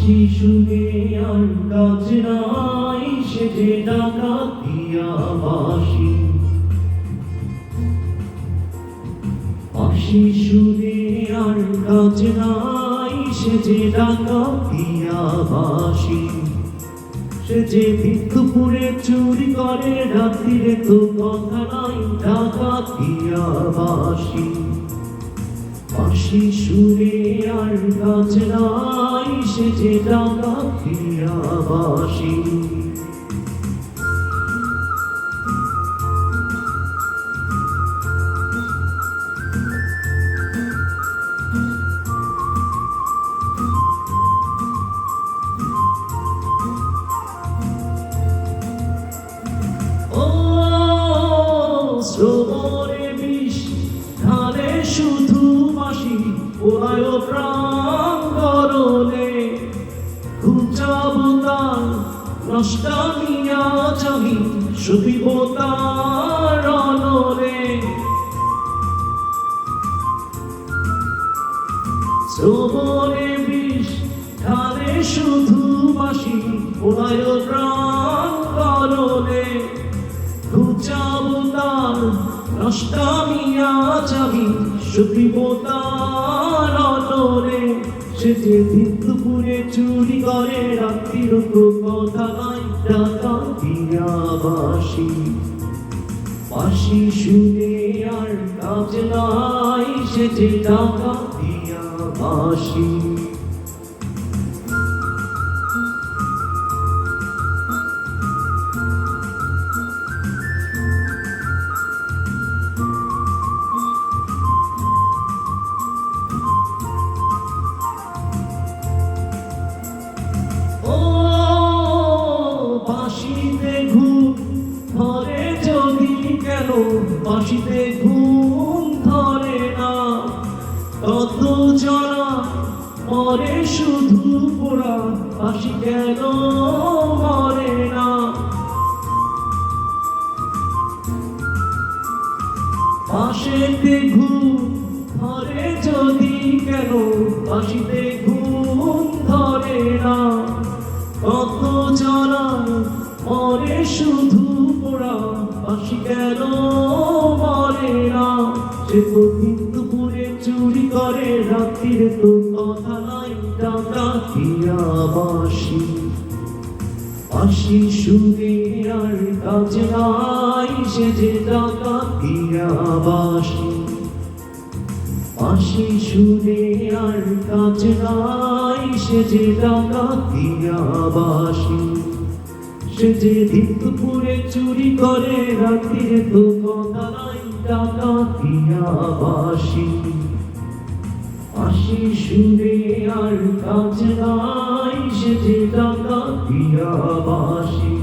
বাঁশি শুনে আর কাজ নাই, সে যে ডাকাতিয়া বাঁশি। বাঁশি শুনে আর কাজ নাই, সে যে ডাকাতিয়া বাঁশি। সে যে দুপুরে চুরি করে, রাত্রিরে তো কথা নাই, ডাকাতিয়া বাঁশি। বাঁশি শুনে আর কাজ নাই, সে যে ডাকাতিয়া বাঁশি। শ্রবণে বিষ ঢালে শুধু বাঁশি, ওরায় প্রাণ গরলে। ঘুচাবো তার নষ্টামিয়া চাবি, শুধিব তার অনলে। শ্রবণে বিষ ঢালে শুধু বাঁশি, ওরায় প্রাণ গরলে। ঘুচাবো তার নষ্টামিয়া চাবি, শুধিব তার অনলে। সে যে দুপুরে চুরি করে, রাত্রির তো কথা নাই, ডাকাতিয়া বাঁশি। বাঁশি শুনে আর কাজ নাই, সে যে ডাকাতিয়া বাঁশি। বাঁশিতে ঘুম ধরে যদি কেন, বাঁশিতে ঘুম ধরে না। কত জনা মরে শুধু পোড়া, বাঁশি কেন মরে না। বাঁশিতে ঘুম ধরে যদি কেন, বাঁশিতে ঘুম ধরে না। কত জনা মরে শুধু পোড়া, বাঁশি কেন মরে না। সে তো দুপুরে চুরি করে, রাত্রিরে তো কথা নাই, ডাকাতিয়া বাঁশি। বাঁশি শুনে আর কাজ নাই, সে যে ডাকাতিয়া বাঁশি। বাঁশি শুনে আর কাজ নাই, সে যে ডাকাতিয়া বাঁশি। সে যে দুপুরে চুরি করে, রাত্রিরে তো কথা নাই, ডাকাতিয়া বাঁশি। বাঁশি শুনে আর কাজ নাই, সে যে ডাকাতিয়া বাঁশি।